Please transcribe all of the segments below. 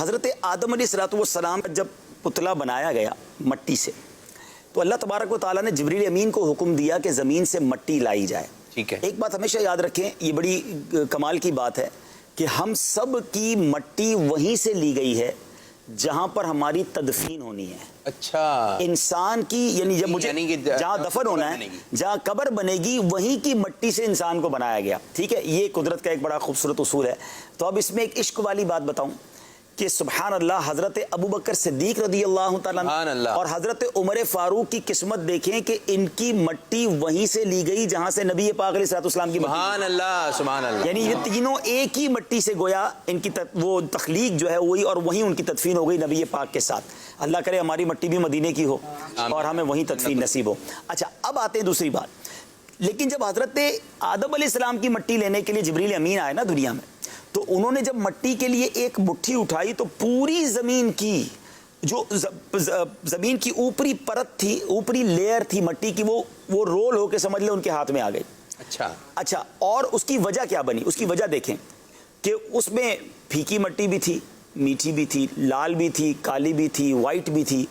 حضرت آدم علیہ السلام کا جب پتلا بنایا گیا مٹی سے تو اللہ تبارک و تعالیٰ نے جبریل امین کو حکم دیا کہ زمین سے مٹی لائی جائے. ٹھیک ہے. ایک بات ہمیشہ یاد رکھیں, یہ بڑی کمال کی بات ہے کہ ہم سب کی مٹی وہیں سے لی گئی ہے جہاں پر ہماری تدفین ہونی ہے. اچھا, انسان کی یعنی جب مجھے جہاں دفن ہونا ہے, جہاں قبر بنے گی, وہیں کی مٹی سے انسان کو بنایا گیا. ٹھیک ہے, یہ قدرت کا ایک بڑا خوبصورت اصول ہے. تو اب اس میں ایک عشق والی بات بتاؤں کہ سبحان اللہ, حضرت ابوبکر صدیق رضی اللہ تعالیٰ اور حضرت عمر فاروق کی قسمت دیکھیں کہ ان کی مٹی وہیں سے لی گئی جہاں سے نبی پاک علیہ السلام کی مٹی. سبحان اللہ, سبحان اللہ. یعنی یہ تینوں ایک ہی مٹی سے گویا ان کی وہ تخلیق جو ہے وہی, اور وہیں ان کی تدفین ہو گئی نبی پاک کے ساتھ. اللہ کرے ہماری مٹی بھی مدینے کی ہو اور ہمیں وہیں تدفین نصیب ہو. اچھا, اب آتے ہیں دوسری بات. لیکن جب حضرت آدم علیہ السلام کی مٹی لینے کے لیے جبریل امین آئے نا دنیا میں, تو انہوں نے جب مٹی کے لیے ایک مٹھی اٹھائی تو پوری زمین کی جو زمین کی اوپری پرت تھی, اوپری لیئر تھی مٹی کی, وہ رول ہو کے سمجھ لیں ان کے ہاتھ میں آ گئی. اچھا, اور اس کی وجہ کیا بنی؟ اس کی وجہ دیکھیں کہ اس میں پھیکی مٹی بھی تھی, میٹھی بھی تھی, لال بھی تھی, کالی بھی تھی, وائٹ بھی تھی,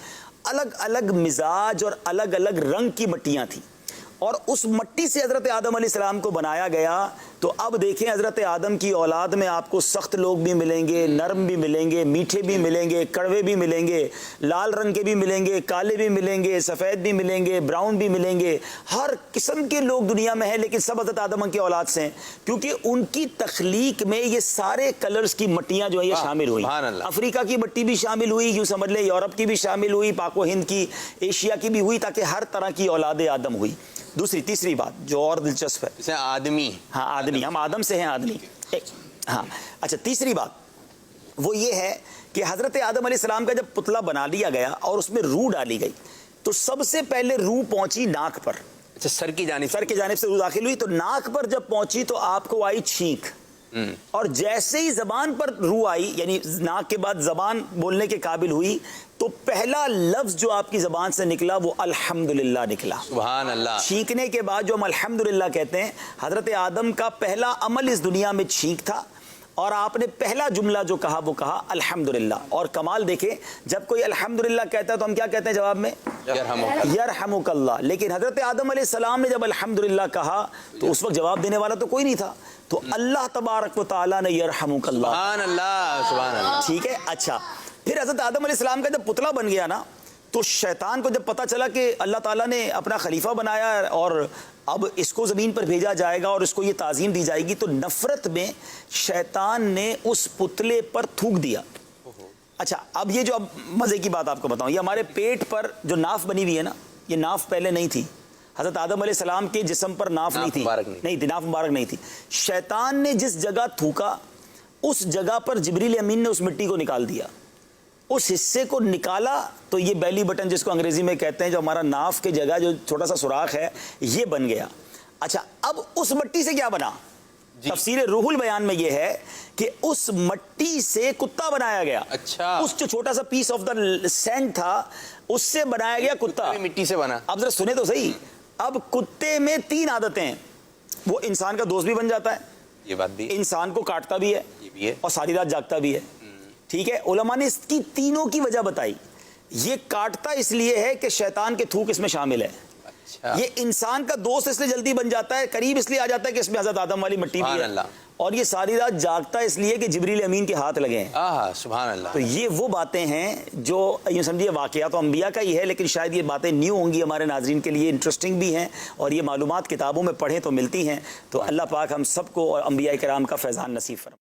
الگ الگ مزاج اور الگ الگ رنگ کی مٹیاں تھیں. اور اس مٹی سے حضرت آدم علیہ السلام کو بنایا گیا. تو اب دیکھیں حضرت آدم کی اولاد میں آپ کو سخت لوگ بھی ملیں گے, نرم بھی ملیں گے, میٹھے بھی ملیں گے, کڑوے بھی ملیں گے, لال رنگ کے بھی ملیں گے, کالے بھی ملیں گے, سفید بھی ملیں گے, براؤن بھی ملیں گے. ہر قسم کے لوگ دنیا میں ہیں, لیکن سب حضرت آدم کی اولاد سے ہیں, کیونکہ ان کی تخلیق میں یہ سارے کلرز کی مٹیاں جو ہیں یہ شامل ہوئی. افریقہ کی مٹی بھی شامل ہوئی, یوں سمجھ لیں یورپ کی بھی شامل ہوئی, پاک و ہند کی, ایشیا کی بھی ہوئی, تاکہ ہر طرح کی اولاد آدم ہوئی. تیسری بات جو اور دلچسپ ہے, آدمی, ہاں آدمی, ہم آدم سے ہیں آدمی. ہاں اچھا, تیسری بات وہ یہ ہے کہ حضرت آدم علیہ السلام کا جب پتلا بنا لیا گیا اور اس میں روح ڈالی گئی, تو سب سے پہلے روح پہنچی ناک پر. اچھا, سر کی جانب سے روح داخل ہوئی, تو ناک پر جب پہنچی تو آپ کو آئی چھینک, اور جیسے ہی زبان پر روح آئی, یعنی ناک کے بعد زبان بولنے کے قابل ہوئی, تو پہلا لفظ جو آپ کی زبان سے نکلا وہ الحمدللہ نکلا. سبحان اللہ. چھینکنے کے بعد جو ہم الحمدللہ کہتے ہیں, حضرت آدم کا پہلا عمل اس دنیا میں چھینک تھا, اور آپ نے پہلا جملہ جو کہا وہ کہا الحمدللہ. اور کمال دیکھیں, جب کوئی الحمدللہ کہتا ہے تو ہم کیا کہتے ہیں جواب میں؟ یرحمک اللہ. لیکن حضرت آدم علیہ السلام نے جب الحمدللہ کہا تو اس وقت جواب دینے والا تو کوئی نہیں تھا, تو اللہ تبارک و تعالیٰ نے یرحمک اللہ. سبحان اللہ, سبحان اللہ. ٹھیک ہے. اچھا, پھر حضرت آدم علیہ السلام کا جب پتلا بن گیا نا, تو شیطان کو جب پتا چلا کہ اللہ تعالیٰ نے اپنا خلیفہ بنایا اور اب اس کو زمین پر بھیجا جائے گا اور اس کو یہ تعظیم دی جائے گی, تو نفرت میں شیطان نے اس پتلے پر تھوک دیا. اچھا, اب یہ جو اب مزے کی بات آپ کو بتاؤں, یہ ہمارے پیٹ پر جو ناف بنی ہوئی ہے نا, یہ ناف پہلے نہیں تھی. حضرت آدم علیہ السلام کے جسم پر ناف نہیں تھی, ناف مبارک نہیں تھی. شیطان نے جس جگہ تھوکا اس جگہ پر جبریل امین نے اس مٹی کو نکال دیا. اس حصے کو نکالا تو یہ بیلی بٹن جس کو انگریزی میں کہتے ہیں, جو ہمارا ناف کے جگہ جو چھوٹا سا سوراخ ہے, یہ بن گیا. اچھا, اب اس مٹی سے کیا بنا؟ تفسیر روح البیان میں یہ ہے کہ اس مٹی سے کتا بنایا گیا. اچھا, اس جو چھوٹا سا پیس آف دا سینڈ تھا اس سے بنایا گیا کتا. مٹی سے بنا. اب ذرا سنیں تو صحیح, اب کتے میں 3 عادتیں ہیں. وہ انسان کا دوست بھی بن جاتا ہے, یہ بات بھی, انسان کو کاٹتا بھی ہے, یہ بھی ہے, اور ساری رات جاگتا بھی ہے. ٹھیک ہے, علماء نے اس کی تینوں کی وجہ بتائی. یہ کاٹتا اس لیے ہے کہ شیطان کے تھوک اس میں شامل ہے. یہ انسان کا دوست اس لیے جلدی بن جاتا ہے, قریب اس لیے آ جاتا ہے کہ اس میں حضرت آدم والی مٹی بھی ہے, اور یہ ساری رات جاگتا ہے اس لیے کہ جبریل امین کے ہاتھ لگے ہیں. سبحان اللہ. تو یہ وہ باتیں ہیں جو یوں سمجھیے واقعہ تو انبیاء کا ہی ہے, لیکن شاید یہ باتیں نیو ہوں گی ہمارے ناظرین کے لیے, انٹرسٹنگ بھی ہیں, اور یہ معلومات کتابوں میں پڑھیں تو ملتی ہیں. تو اللہ پاک ہم سب کو اور انبیاء کرام کا فیضان نصیب فرمائے.